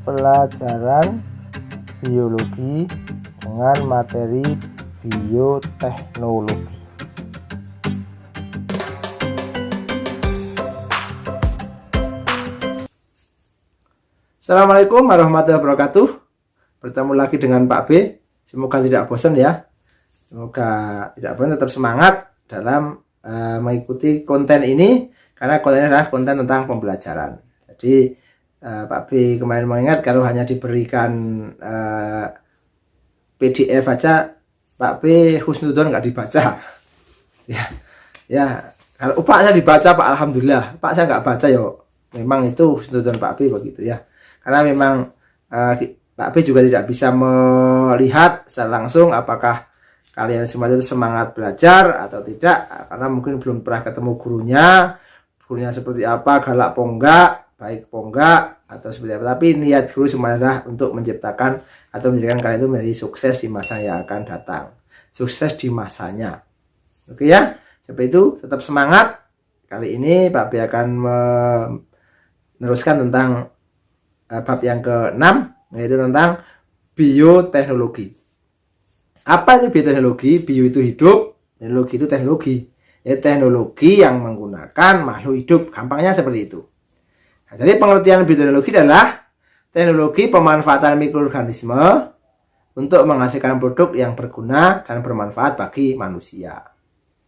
pelajaran biologi dengan materi bioteknologi. Assalamualaikum warahmatullahi wabarakatuh. Bertemu lagi dengan Pak B. Semoga tidak bosan ya. Semoga tidak bosan, tetap semangat dalam mengikuti konten ini, karena kontennya adalah konten tentang pembelajaran. Jadi Pak B kemarin mengingat kalau hanya diberikan PDF aja, Pak B husnudon nggak dibaca. Ya, kalau upahnya dibaca Pak, alhamdulillah. Pak saya nggak baca yo. Memang itu husnudon Pak B begitu ya. Karena memang Pak B juga tidak bisa melihat secara langsung apakah kalian semua itu semangat belajar atau tidak, karena mungkin belum pernah ketemu gurunya seperti apa, galak apa enggak, baik apa enggak, atau seperti apa. Tapi niat guru semuanya adalah untuk menciptakan atau menjadikan kalian itu menjadi sukses di masa yang akan datang, sukses di masanya. Oke ya, seperti itu, tetap semangat. Kali ini Pak B akan meneruskan tentang bab yang ke-6, yaitu tentang bioteknologi. Apa itu bioteknologi? Bio itu hidup, teknologi itu teknologi. Ya, teknologi yang menggunakan makhluk hidup. Gampangnya seperti itu. Nah, jadi pengertian bioteknologi adalah teknologi pemanfaatan mikroorganisme untuk menghasilkan produk yang berguna dan bermanfaat bagi manusia.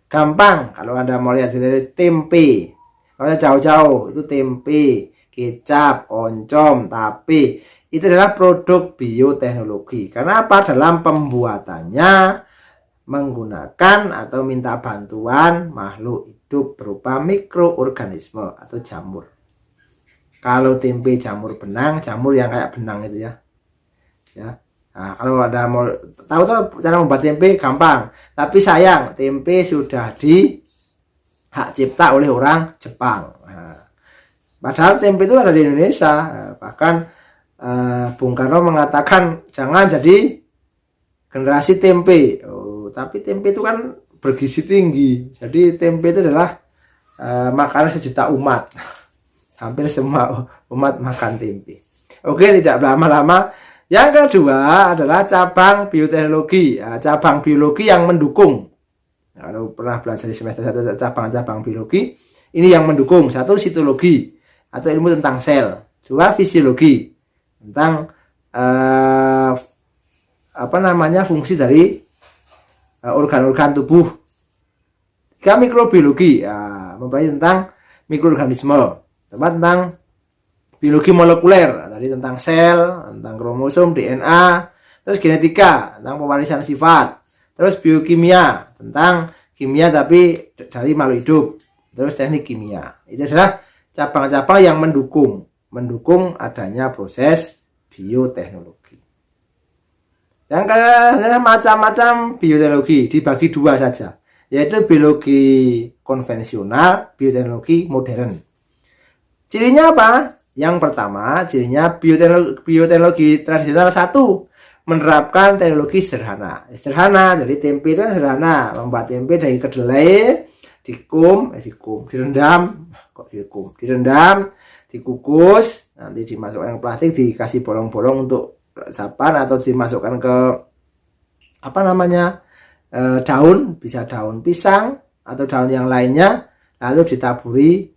Gampang, kalau Anda mau lihat tempe, kalau jauh-jauh itu tempe, kecap, oncom, tape, itu adalah produk bioteknologi. Karena apa? Dalam pembuatannya menggunakan atau minta bantuan makhluk hidup berupa mikroorganisme atau jamur. Kalau tempe jamur benang, jamur yang kayak benang itu ya. Nah, kalau ada mau tahu cara membuat tempe gampang. Tapi sayang, tempe sudah di hak cipta oleh orang Jepang. Padahal tempe itu ada di Indonesia. Bahkan Bung Karno mengatakan jangan jadi generasi tempe. Tapi tempe itu kan bergizi tinggi. Jadi tempe itu adalah makanan sejuta umat. Hampir semua umat makan tempe. Oke, tidak lama-lama. Yang kedua adalah cabang bioteknologi. Cabang biologi yang mendukung. Kalau pernah belajar di semester 1 cabang-cabang biologi, ini yang mendukung. 1, sitologi atau ilmu tentang sel. 2, fisiologi tentang fungsi dari organ-organ tubuh. 3, mikrobiologi, mempelajari tentang mikroorganisme. 4, tentang biologi molekuler, tadi tentang sel, tentang kromosom, DNA. Terus genetika, tentang pewarisan sifat. Terus biokimia, tentang kimia tapi dari makhluk hidup. Terus teknik kimia. Itu adalah cabang-cabang yang mendukung adanya proses bioteknologi. Yang kedua, macam-macam bioteknologi dibagi 2 saja, yaitu biologi konvensional, bioteknologi modern. Cirinya apa? Yang pertama, cirinya bioteknologi tradisional 1, menerapkan teknologi sederhana. Jadi tempe itu sederhana, membuat tempe dari kedelai, direndam, dikukus, nanti dimasukkan ke plastik, dikasih bolong-bolong untuk resapan, atau dimasukkan ke daun, bisa daun pisang atau daun yang lainnya, lalu ditaburi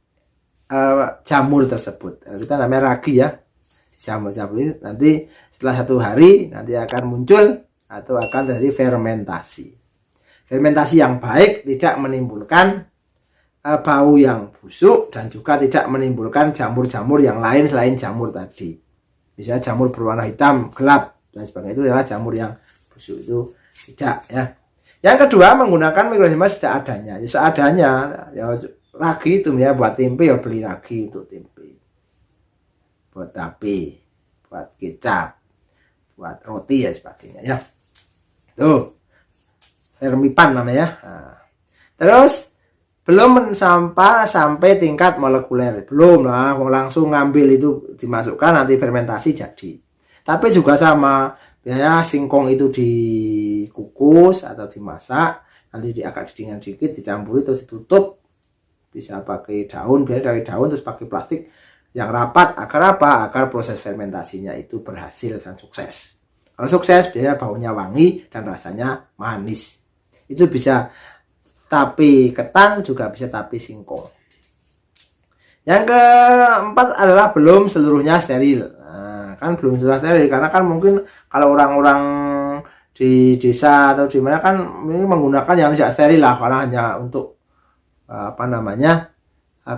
jamur tersebut. Kita namanya ragi ya. Jamur nanti setelah 1 hari nanti akan muncul atau akan terjadi fermentasi. Fermentasi yang baik tidak menimbulkan bau yang busuk dan juga tidak menimbulkan jamur-jamur yang lain selain jamur tadi. Misalnya jamur berwarna hitam, gelap dan sebagainya, itu adalah jamur yang busuk, itu tidak ya. Yang kedua, menggunakan mikroorganisme seadanya. Ya, ragi itu ya, buat tempe ya beli ragi untuk tempe. Buat tape, buat kecap, buat roti ya sebagainya ya. Tuh. Termipan namanya. Terus belum sampai tingkat molekuler, belum lah, langsung ngambil itu dimasukkan nanti fermentasi jadi. Tapi juga sama, biasanya singkong itu dikukus atau dimasak, nanti agak didingan dikit, dicampuri terus ditutup, bisa pakai daun, biasanya dari daun terus pakai plastik, yang rapat. Agar apa? Agar proses fermentasinya itu berhasil dan sukses. Kalau sukses biasanya baunya wangi dan rasanya manis. Itu bisa tape ketan, juga bisa tape singkong. Yang keempat adalah belum seluruhnya steril. Nah, kan belum seluruhnya steril karena kan mungkin kalau orang-orang di desa atau di mana kan ini menggunakan yang tidak steril lah, karena hanya untuk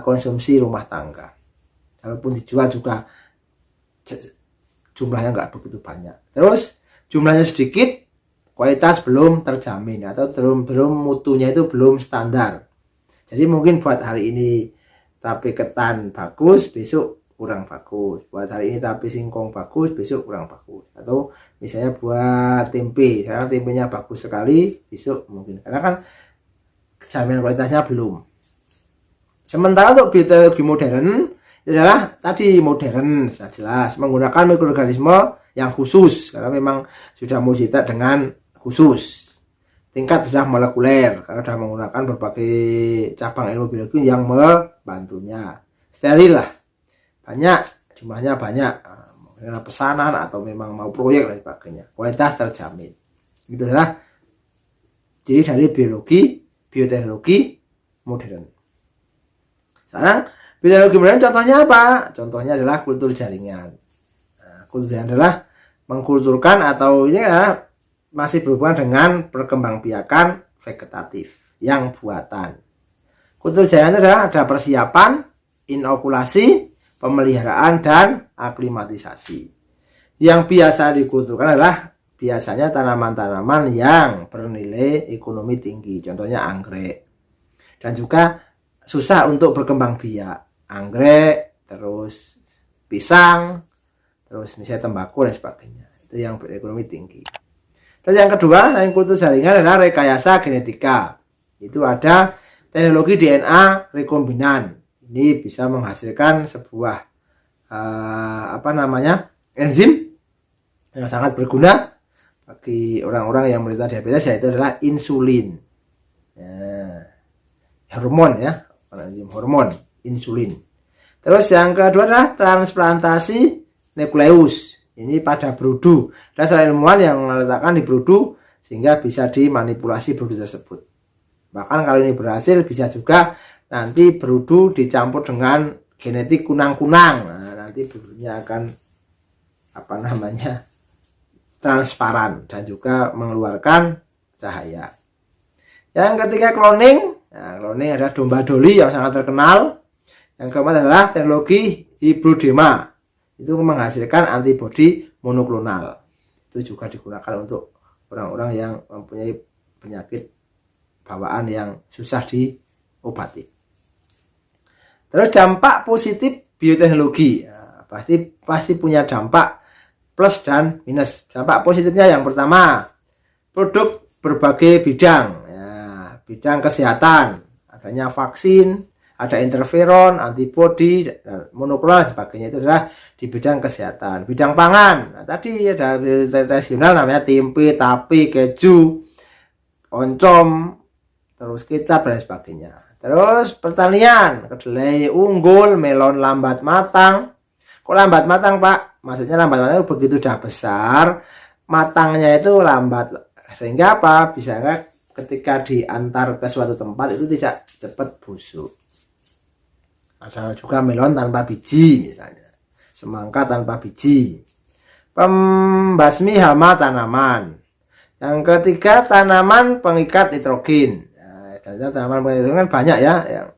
konsumsi rumah tangga. Walaupun dijual juga jumlahnya nggak begitu banyak. Terus jumlahnya sedikit, kualitas belum terjamin atau belum mutunya itu belum standar. Jadi mungkin buat hari ini tape ketan bagus, besok kurang bagus. Buat hari ini tape singkong bagus, besok kurang bagus. Atau misalnya buat tempe, sekarang tempenya bagus sekali, besok mungkin. Karena kan jaminan kualitasnya belum. Sementara untuk bioteknologi modern itu adalah tadi modern, sudah jelas menggunakan mikroorganisme yang khusus karena memang sudah multi dengan khusus. Tingkat sudah molekuler karena sudah menggunakan berbagai cabang ilmu biologi yang membantunya. Steril lah, banyak, jumlahnya banyak, mungkin pesanan atau memang mau proyek dan sebagainya. Kualitas terjamin. Itu adalah jadi dari bioteknologi modern. Sekarang bioteknologi modern contohnya apa? Contohnya adalah kultur jaringan. Nah, kultur jaringan adalah mengkulturkan atau ini adalah masih berhubungan dengan perkembangbiakan vegetatif yang buatan. Kultur jaringan adalah ada persiapan, inokulasi, pemeliharaan, dan aklimatisasi. Yang biasa dikulturkan adalah biasanya tanaman-tanaman yang bernilai ekonomi tinggi, contohnya anggrek. Dan juga susah untuk berkembang biak, anggrek, terus pisang, terus misalnya tembakau dan sebagainya. Itu yang berekonomi tinggi. Dan yang kedua, yang kultur jaringan adalah rekayasa genetika. Itu ada teknologi DNA rekombinan. Ini bisa menghasilkan sebuah enzim yang sangat berguna bagi orang-orang yang menderita diabetes, yaitu adalah insulin. Hormon ya, enzim hormon insulin. Terus yang kedua adalah transplantasi nukleus. Ini pada berudu. Ada seorang ilmuwan yang meletakkan di berudu sehingga bisa dimanipulasi berudu tersebut. Bahkan kalau ini berhasil bisa juga nanti berudu dicampur dengan genetik kunang-kunang. Nah, nanti berudunya akan transparan dan juga mengeluarkan cahaya. Yang ketiga cloning. Nah, cloning adalah domba doli yang sangat terkenal. Yang keempat adalah teknologi hibridema. Itu menghasilkan antibodi monoklonal. Itu juga digunakan untuk orang-orang yang mempunyai penyakit bawaan yang susah diobati. Terus dampak positif bioteknologi. Nah, pasti punya dampak plus dan minus. Dampak positifnya yang pertama, produk berbagai bidang. Ya, bidang kesehatan, adanya vaksin, ada interferon, antibodi, dan monoklonal dan sebagainya. Itu adalah di bidang kesehatan. Bidang pangan, nah, tadi ada tradisional namanya tempe, tape, keju, oncom, terus kecap dan sebagainya. Terus pertanian, kedelai unggul, melon lambat matang. Kok lambat matang, Pak? Maksudnya lambat matang itu begitu sudah besar, matangnya itu lambat. Sehingga apa? Bisa ketika diantar ke suatu tempat itu tidak cepat busuk. Ada juga melon tanpa biji misalnya, semangka tanpa biji, pembasmi hama tanaman. Yang ketiga tanaman pengikat nitrogen. Nah, tanaman pengikat nitrogen kan banyak ya, yang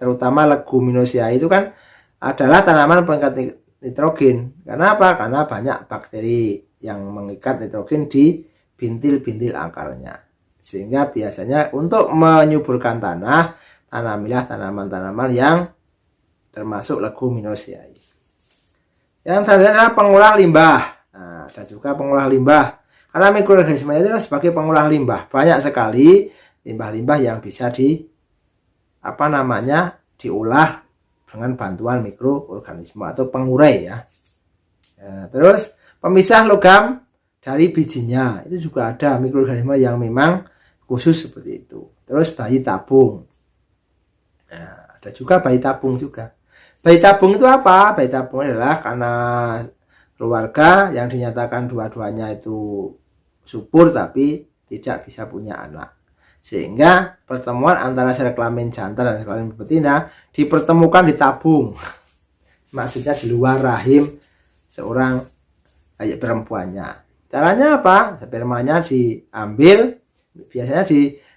terutama leguminosae itu kan adalah tanaman pengikat nitrogen. Karena apa? Karena banyak bakteri yang mengikat nitrogen di bintil-bintil akarnya. Sehingga biasanya untuk menyuburkan tanah, tanamilah tanaman-tanaman yang termasuk leguminosae. Yang selanjutnya adalah pengolah limbah. Nah, ada juga pengolah limbah. Karena mikroorganisme itu sebagai pengolah limbah. Banyak sekali limbah-limbah yang bisa diolah dengan bantuan mikroorganisme atau pengurai ya. Nah, terus pemisah logam dari bijinya. Itu juga ada mikroorganisme yang memang khusus seperti itu. Terus bayi tabung. Nah, ada juga bayi tabung juga. Bayi tabung itu apa? Bayi tabung adalah karena keluarga yang dinyatakan dua-duanya itu subur tapi tidak bisa punya anak. Sehingga pertemuan antara sel kelamin jantan dan sel kelamin betina dipertemukan di tabung. Maksudnya di luar rahim seorang bayi perempuannya. Caranya apa? Spermanya diambil, biasanya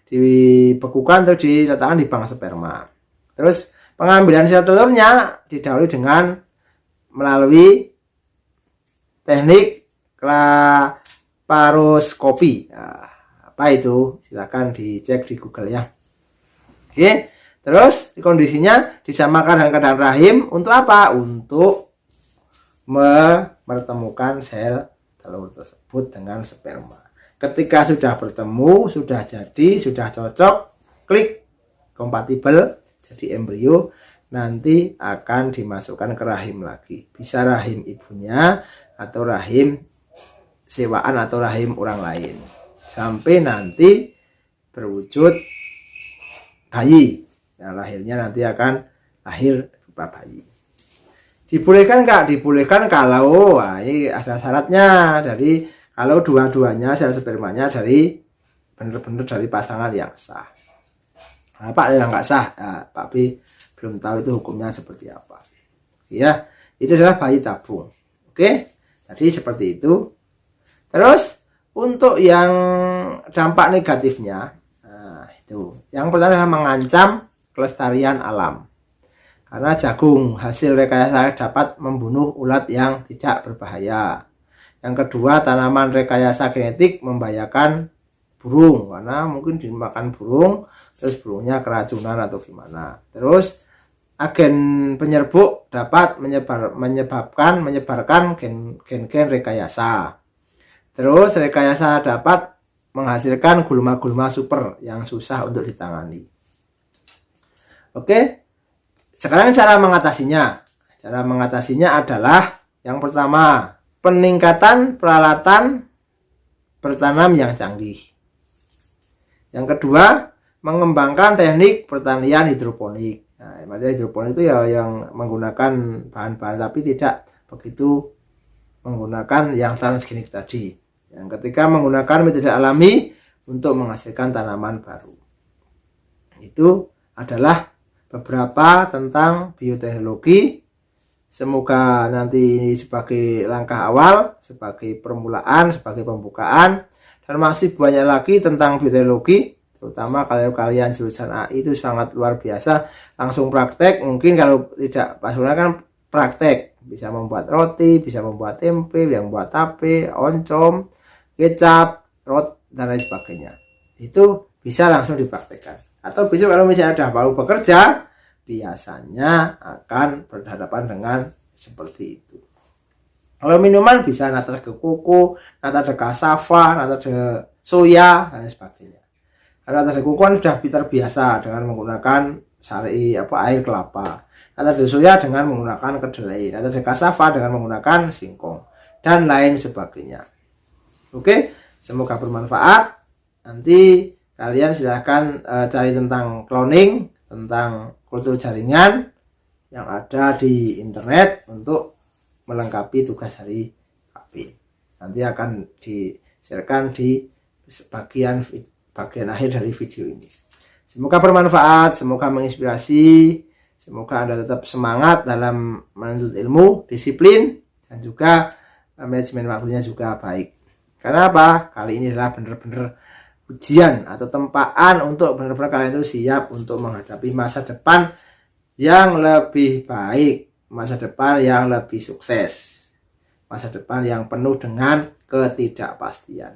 dibekukan atau diletakkan di bank sperma. Terus pengambilan sel telurnya didahului dengan melalui teknik laparoskopi. Nah, apa itu? Silakan dicek di Google ya. Oke, terus kondisinya disamakan dengan keadaan rahim untuk apa? Untuk mempertemukan sel telur tersebut dengan sperma. Ketika sudah bertemu, sudah jadi, sudah cocok, klik kompatibel jadi embrio, nanti akan dimasukkan ke rahim lagi. Bisa rahim ibunya atau rahim sewaan atau rahim orang lain. Sampai nanti berwujud bayi. Yang lahirnya nanti akan lahir berupa bayi. Dibolehkan Kak? Dibolehkan kalau ini ada syaratnya. Jadi kalau dua-duanya sel spermanya dari benar-benar dari pasangan yang sah. Nah, Pak yang nggak sah, nah, Pak B belum tahu itu hukumnya seperti apa. Ya, itu adalah bayi tabung. Oke, tadi seperti itu. Terus untuk yang dampak negatifnya, nah, itu yang pertama adalah mengancam kelestarian alam. Karena jagung hasil rekayasa dapat membunuh ulat yang tidak berbahaya. Yang kedua, tanaman rekayasa genetik membahayakan burung karena mungkin dimakan burung terus burungnya keracunan atau gimana. Terus agen penyerbuk dapat menyebarkan gen-gen rekayasa. Terus rekayasa dapat menghasilkan gulma-gulma super yang susah untuk ditangani. Oke. Sekarang cara mengatasinya. Cara mengatasinya adalah yang pertama, peningkatan peralatan bertanam yang canggih. Yang kedua, mengembangkan teknik pertanian hidroponik. Nah, maksudnya hidroponik itu ya yang menggunakan bahan-bahan tapi tidak begitu menggunakan yang transgenik tadi. Yang ketiga, menggunakan metode alami untuk menghasilkan tanaman baru. Itu adalah beberapa tentang bioteknologi. Semoga nanti ini sebagai langkah awal, sebagai permulaan, sebagai pembukaan, dan masih banyak lagi tentang bioteknologi, terutama kalau kalian jurusan AI itu sangat luar biasa. Langsung praktek, mungkin kalau tidak pasalnya kan praktek, bisa membuat roti, bisa membuat tempe, bisa membuat tape, oncom, kecap, dan lain sebagainya. Itu bisa langsung dipraktekkan. Atau besok kalau misalnya ada baru bekerja, biasanya akan berhadapan dengan seperti itu. Kalau minuman bisa nata de koko, nata de cassava, nata de soya, dan sebagainya. Nata de koko sudah terbiasa dengan menggunakan air kelapa. Nata de soya dengan menggunakan kedelai. Nata de cassava dengan menggunakan singkong, dan lain sebagainya. Oke, semoga bermanfaat. Nanti kalian silahkan cari tentang cloning, tentang kultur jaringan yang ada di internet untuk melengkapi tugas hari KB. Nanti akan di-sharekan di bagian akhir dari video ini. Semoga bermanfaat, semoga menginspirasi, semoga Anda tetap semangat dalam menuntut ilmu, disiplin, dan juga manajemen waktunya juga baik. Karena apa? Kali ini adalah benar-benar ujian atau tempaan untuk benar-benar kalian itu siap untuk menghadapi masa depan yang lebih baik, masa depan yang lebih sukses, masa depan yang penuh dengan ketidakpastian.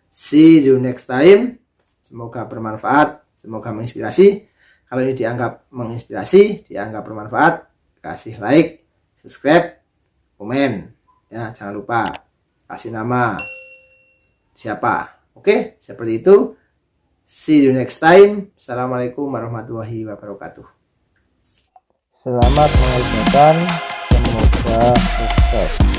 See you next time. Semoga bermanfaat, semoga menginspirasi. Kalau ini dianggap menginspirasi, dianggap bermanfaat, kasih like, subscribe, komen. Ya, jangan lupa kasih nama siapa. Oke, seperti itu. See you next time. Assalamualaikum warahmatullahi wabarakatuh. Selamat mengerjakan, semoga sukses.